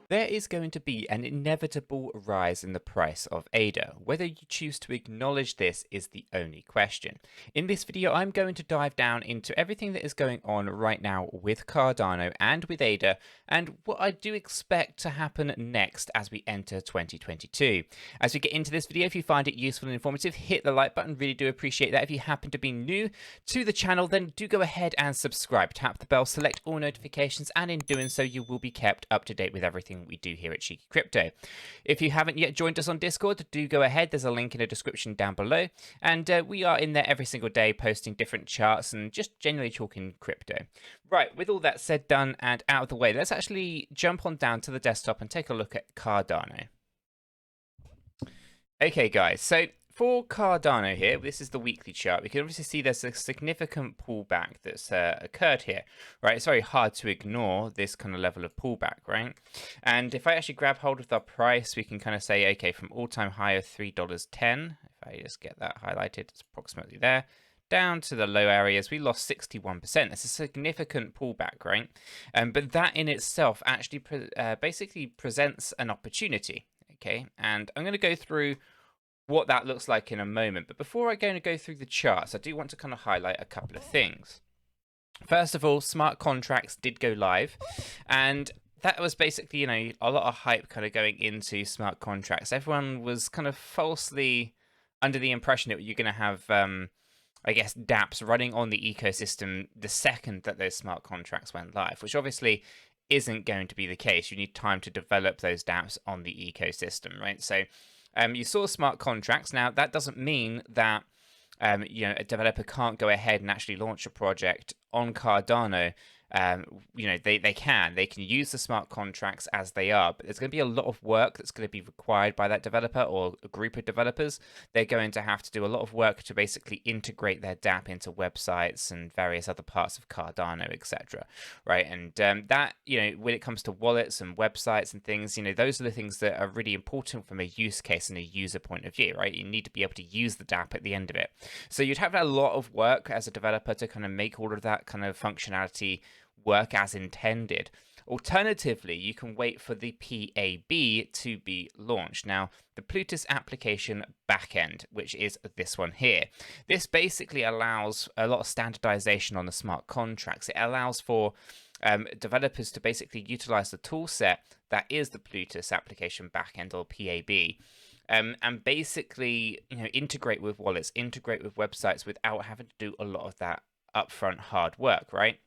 There is going to be an inevitable rise in the price of ADA. Whether you choose to acknowledge this is the only question. In this video, I'm going to dive down into everything that is going on right now with Cardano and with ADA, and what I do expect to happen next as we enter 2022. As we get into this video, if you find it useful and informative, hit the like button. Really do appreciate that. If you happen to be new to the channel, then do go ahead and subscribe. Tap the bell, select all notifications, and in doing so, you will be kept up to date with everything we do here at 𝗕𝗘𝗪𝗏𝗍. If you haven't yet joined us on Discord, do go ahead. There's a link in the description down below. And we are in there every single day posting different charts and just generally talking crypto. Right, with all that said, done, and out of the way, let's actually jump on down to the desktop and take a look at Cardano. Okay, guys, so for Cardano here, this is the weekly chart. We can obviously see there's a significant pullback that's occurred here, right? It's very hard to ignore this kind of level of pullback, right? And if I actually grab hold of the price, we can kind of say, okay, from all-time high of $3.10, if I just get that highlighted, it's approximately there, down to the low areas, we lost 61%. That's a significant pullback, right? But that in itself actually basically presents an opportunity, okay? And I'm going to go through what that looks like in a moment. But before I'm going to go through the charts, I do want to kind of highlight a couple of things. First of all, smart contracts did go live, and that was basically, you know, a lot of hype kind of going into smart contracts. Everyone was kind of falsely under the impression that you're going to have, I guess, dApps running on the ecosystem the second that those smart contracts went live, which obviously isn't going to be the case. You need time to develop those dApps on the ecosystem, right? So you saw smart contracts. Now, that doesn't mean that you know, a developer can't go ahead and actually launch a project on Cardano. You know, they can use the smart contracts as they are, but there's going to be a lot of work that's going to be required by that developer or a group of developers. They're going to have to do a lot of work to basically integrate their dApp into websites and various other parts of Cardano, etc. Right? And that, you know, when it comes to wallets and websites and things, you know, those are the things that are really important from a use case and a user point of view, right? You need to be able to use the dApp at the end of it. So you'd have a lot of work as a developer to kind of make all of that kind of functionality work as intended. Alternatively, you can wait for the PAB to be launched. Now, the Plutus application backend, which is this one here. This basically allows a lot of standardization on the smart contracts. It allows for developers to basically utilize the tool set that is the Plutus application backend, or PAB. And basically, you know, integrate with wallets, integrate with websites without having to do a lot of that upfront hard work, right?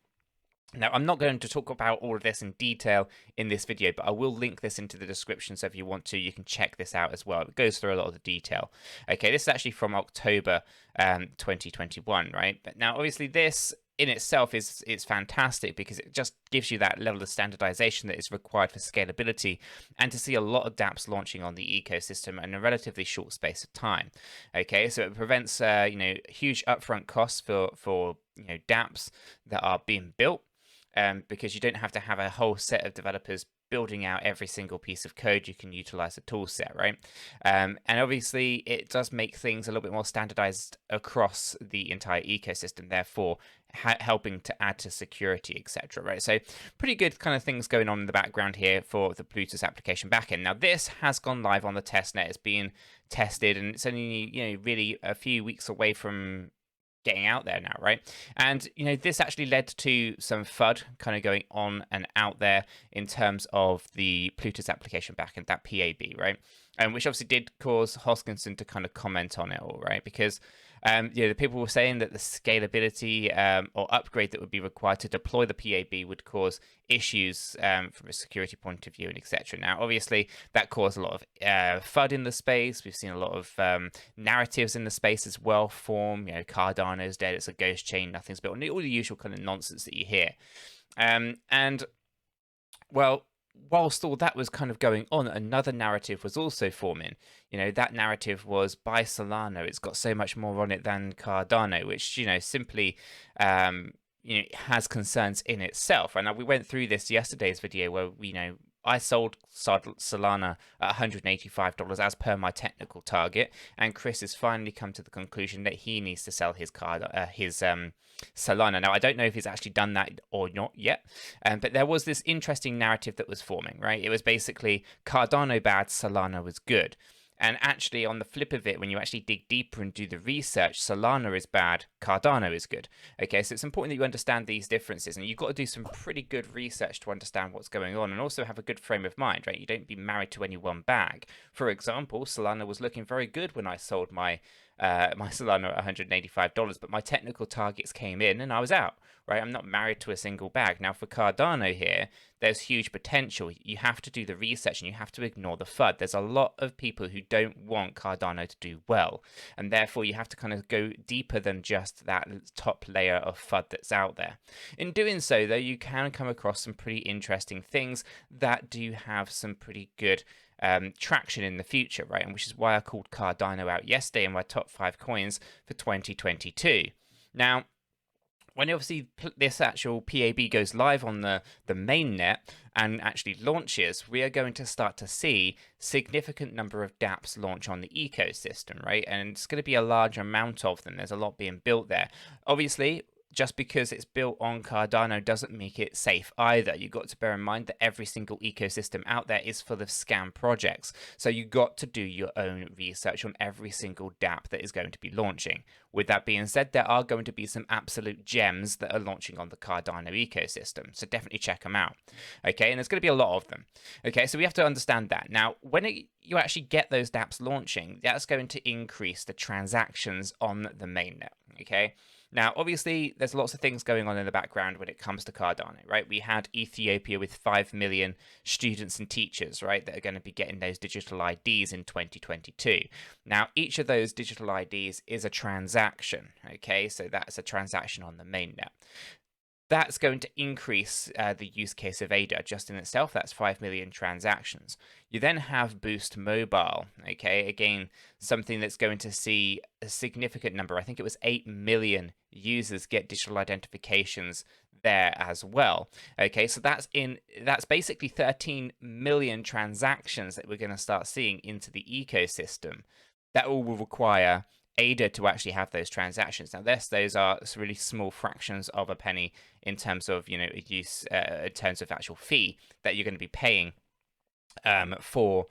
Now, I'm not going to talk about all of this in detail in this video, but I will link this into the description, so if you want to, you can check this out as well. It goes through a lot of the detail. Okay, this is actually from October 2021, right? But now, obviously, this in itself is fantastic because it just gives you that level of standardization that is required for scalability, and to see a lot of dApps launching on the ecosystem in a relatively short space of time. Okay, so it prevents you know, huge upfront costs for you know, dApps that are being built. Because you don't have to have a whole set of developers building out every single piece of code. You can utilize the tool set, right? And obviously, it does make things a little bit more standardized across the entire ecosystem, therefore helping to add to security, etc. Right? So pretty good kind of things going on in the background here for the Plutus application backend. Now, this has gone live on the testnet. It's being tested, and it's only, you know, really a few weeks away from getting out there now, right? And, you know, this actually led to some FUD kind of going on and out there in terms of the Plutus application backend, that PAB, right? Which obviously did cause Hoskinson to kind of comment on it all, right? Because you know, the people were saying that the scalability or upgrade that would be required to deploy the PAB would cause issues from a security point of view, and etc. Now, obviously, that caused a lot of FUD in the space. We've seen a lot of narratives in the space as well form. You know, Cardano's dead, it's a ghost chain, nothing's built, all the usual kind of nonsense that you hear. And, well, whilst all that was kind of going on, another narrative was also forming. You know, that narrative was, buy Solana, it's got so much more on it than Cardano, which, you know, simply you know, has concerns in itself. And we went through this yesterday's video where, you know, I sold Solana at $185 as per my technical target, and Chris has finally come to the conclusion that he needs to sell his Solana. Now, I don't know if he's actually done that or not yet, but there was this interesting narrative that was forming, right? It was basically Cardano bad, Solana was good. And actually, on the flip of it, when you actually dig deeper and do the research, Solana is bad, Cardano is good. Okay, so it's important that you understand these differences, and you've got to do some pretty good research to understand what's going on, and also have a good frame of mind, right? You don't be married to any one bag. For example, Solana was looking very good when I sold my Solana at $185, but my technical targets came in and I was out, right? I'm not married to a single bag. Now for Cardano here, there's huge potential. You have to do the research and you have to ignore the FUD. There's a lot of people who don't want Cardano to do well, and therefore you have to kind of go deeper than just that top layer of FUD that's out there. In doing so, though, you can come across some pretty interesting things that do have some pretty good traction in the future, right? And which is why I called Cardano out yesterday in my top 5 coins for 2022. Now, when obviously this actual PAB goes live on the mainnet and actually launches, we are going to start to see significant number of dApps launch on the ecosystem, right? And it's going to be a large amount of them. There's a lot being built there. Obviously, just because it's built on Cardano doesn't make it safe either. You've got to bear in mind that every single ecosystem out there is full of scam projects. So you've got to do your own research on every single dApp that is going to be launching. With that being said, there are going to be some absolute gems that are launching on the Cardano ecosystem. So definitely check them out. Okay, and there's going to be a lot of them. Okay, so we have to understand that. Now, when you actually get those dApps launching, that's going to increase the transactions on the mainnet. Okay. Now, obviously, there's lots of things going on in the background when it comes to Cardano, right? We had Ethiopia with 5 million students and teachers, right, that are going to be getting those digital IDs in 2022. Now, each of those digital IDs is a transaction, okay? So that's a transaction on the mainnet. That's going to increase the use case of ADA just in itself. That's 5 million transactions. You then have Boost Mobile, okay? Again, something that's going to see a significant number. I think it was 8 million users get digital identifications there as well. Okay, so that's basically 13 million transactions that we're going to start seeing into the ecosystem. That all will require ADA to actually have those transactions. Now, those are really small fractions of a penny in terms of, in terms of actual fee that you're going to be paying for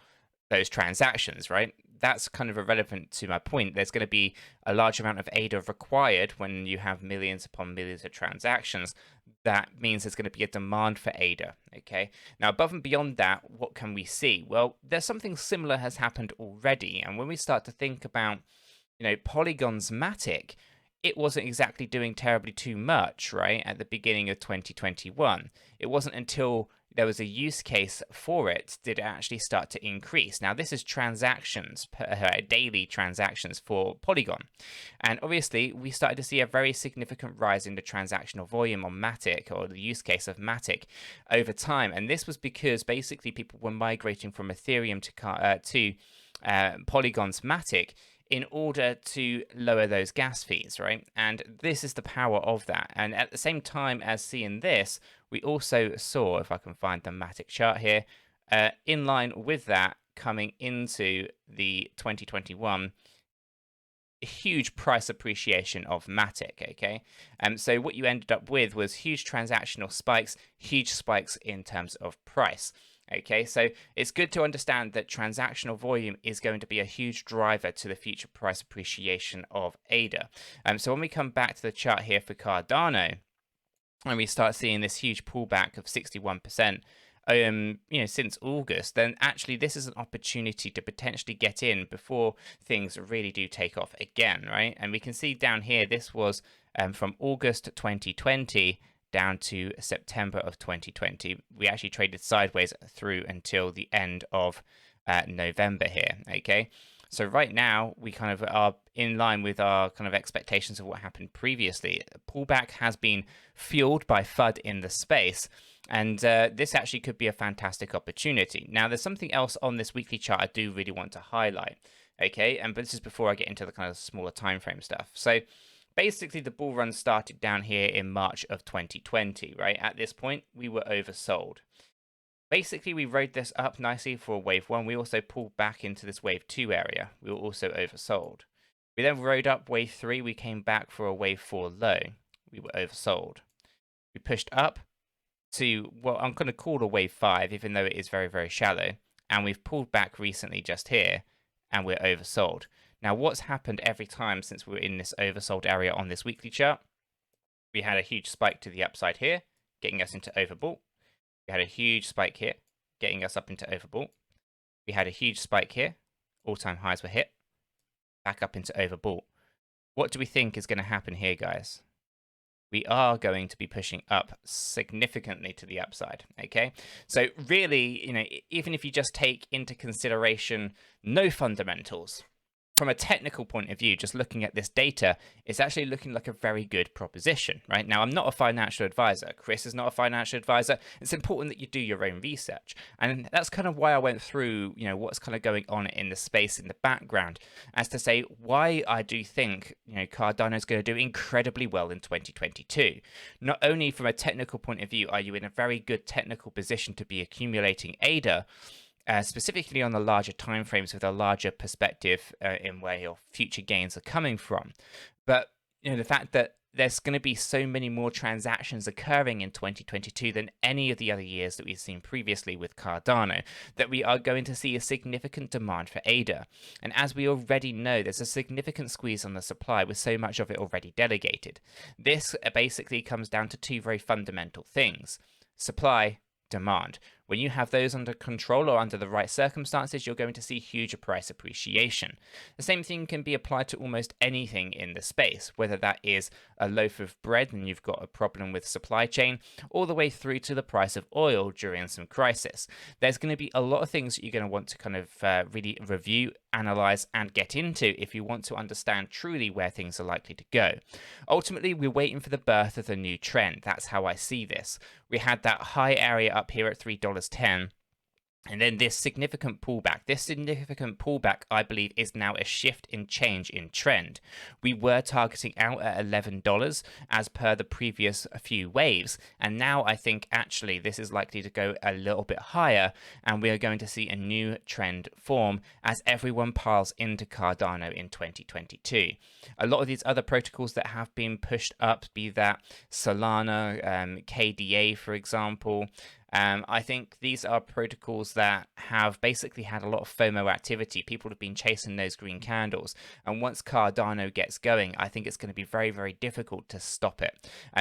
those transactions, right? That's kind of irrelevant to my point. There's going to be a large amount of ADA required when you have millions upon millions of transactions. That means there's going to be a demand for ADA, okay? Now, above and beyond that, what can we see? Well, there's something similar has happened already. And when we start to think about Polygon's Matic, it wasn't exactly doing terribly too much, right, at the beginning of 2021. It wasn't until there was a use case for it did it actually start to increase. Now, this is transactions, daily transactions for Polygon. And obviously, we started to see a very significant rise in the transactional volume on Matic, or the use case of Matic, over time. And this was because basically people were migrating from Ethereum to Polygon's Matic in order to lower those gas fees, right? And this is the power of that. And at the same time as seeing this, we also saw, if I can find the Matic chart here, in line with that, coming into the 2021, huge price appreciation of Matic, okay? So what you ended up with was huge transactional spikes, huge spikes in terms of price. Okay, so it's good to understand that transactional volume is going to be a huge driver to the future price appreciation of ADA. So when we come back to the chart here for Cardano, and we start seeing this huge pullback of 61%, since August, then actually this is an opportunity to potentially get in before things really do take off again, right? And we can see down here, this was from August 2020 down to September of 2020. We actually traded sideways through until the end of November here, okay? So right now, we kind of are in line with our kind of expectations of what happened previously. The pullback has been fueled by FUD in the space, and this actually could be a fantastic opportunity. Now, there's something else on this weekly chart I do really want to highlight, okay? But this is before I get into the kind of smaller time frame stuff. So basically, the bull run started down here in March of 2020, right? At this point, we were oversold. Basically, we rode this up nicely for wave 1. We also pulled back into this wave 2 area. We were also oversold. We then rode up wave 3. We came back for a wave 4 low. We were oversold. We pushed up to what I'm going to call a wave 5, even though it is very, very shallow. And we've pulled back recently just here, and we're oversold. Now, what's happened every time since we were in this oversold area on this weekly chart? We had a huge spike to the upside here, getting us into overbought. We had a huge spike here, getting us up into overbought. We had a huge spike here. All-time highs were hit. Back up into overbought. What do we think is going to happen here, guys? We are going to be pushing up significantly to the upside, okay? So really, even if you just take into consideration no fundamentals, from a technical point of view, just looking at this data, it's actually looking like a very good proposition, right? Now, I'm not a financial advisor. Chris is not a financial advisor. It's important that you do your own research. And that's kind of why I went through, what's kind of going on in the space in the background, as to say why I do think, Cardano is going to do incredibly well in 2022. Not only from a technical point of view, are you in a very good technical position to be accumulating ADA, specifically on the larger timeframes with a larger perspective in where your future gains are coming from. But the fact that there's going to be so many more transactions occurring in 2022 than any of the other years that we've seen previously with Cardano, that we are going to see a significant demand for ADA. And as we already know, there's a significant squeeze on the supply with so much of it already delegated. This basically comes down to two very fundamental things: supply, demand. When you have those under control or under the right circumstances, you're going to see huge price appreciation. The same thing can be applied to almost anything in the space, whether that is a loaf of bread and you've got a problem with supply chain, all the way through to the price of oil during some crisis. There's going to be a lot of things that you're going to want to kind of really review, analyze, and get into if you want to understand truly where things are likely to go. Ultimately, we're waiting for the birth of a new trend. That's how I see this. We had that high area up here at $3.10. And then this significant pullback. This significant pullback, I believe, is now a shift in change in trend. We were targeting out at $11 as per the previous few waves. And now I think actually this is likely to go a little bit higher. And we are going to see a new trend form as everyone piles into Cardano in 2022. A lot of these other protocols that have been pushed up, be that Solana, KDA, for example, I think these are protocols that have basically had a lot of FOMO activity. People have been chasing those green candles. And once Cardano gets going, I think it's going to be very, very difficult to stop it.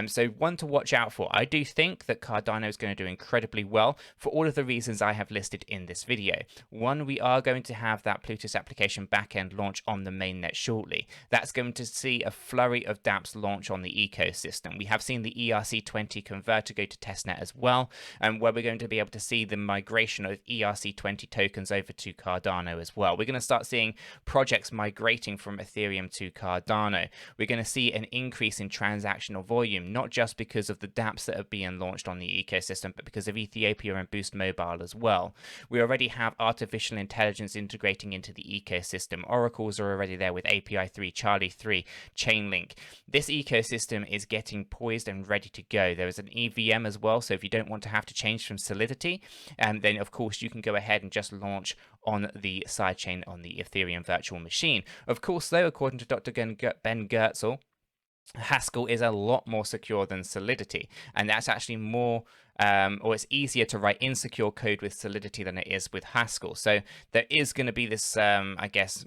So one to watch out for. I do think that Cardano is going to do incredibly well for all of the reasons I have listed in this video. One, we are going to have that Plutus application backend launch on the mainnet shortly. That's going to see a flurry of dApps launch on the ecosystem. We have seen the ERC20 converter go to testnet as well, where we're going to be able to see the migration of ERC20 tokens over to Cardano as well. We're going to start seeing projects migrating from Ethereum to Cardano. We're going to see an increase in transactional volume, not just because of the dApps that are being launched on the ecosystem, but because of Ethiopia and Boost Mobile as well. We already have artificial intelligence integrating into the ecosystem. Oracles are already there with API 3, Charlie 3, Chainlink. This ecosystem is getting poised and ready to go. There is an EVM as well, so if you don't want to have to change from Solidity, then of course you can go ahead and just launch on the sidechain on the Ethereum virtual machine. Of course, though, according to Dr. Ben 𝗕𝗏𝗄𝗧, Haskell is a lot more secure than Solidity, and that's actually more or it's easier to write insecure code with Solidity than it is with Haskell. So there is going to be this, I guess,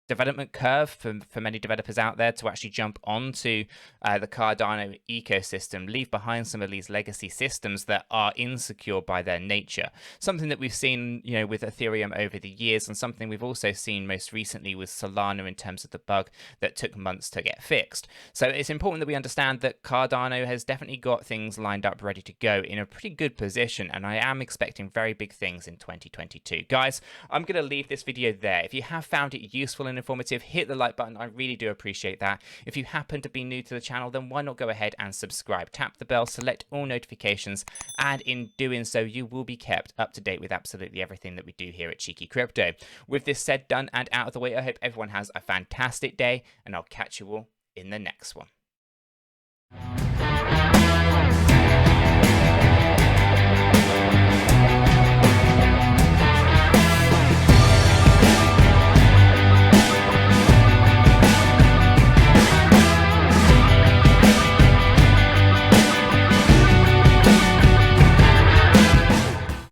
development curve for many developers out there to actually jump onto the Cardano ecosystem, leave behind some of these legacy systems that are insecure by their nature. Something that we've seen, with Ethereum over the years, and something we've also seen most recently with Solana in terms of the bug that took months to get fixed. So it's important that we understand that Cardano has definitely got things lined up ready to go in a pretty good position, and I am expecting very big things in 2022. Guys, I'm going to leave this video there. If you have found it useful and informative, hit the like button. I really do appreciate that. If you happen to be new to the channel, then why not go ahead and subscribe? Tap the bell, select all notifications, and in doing so, you will be kept up to date with absolutely everything that we do here at Cheeky Crypto. With this said, done, and out of the way, I hope everyone has a fantastic day, and I'll catch you all in the next one.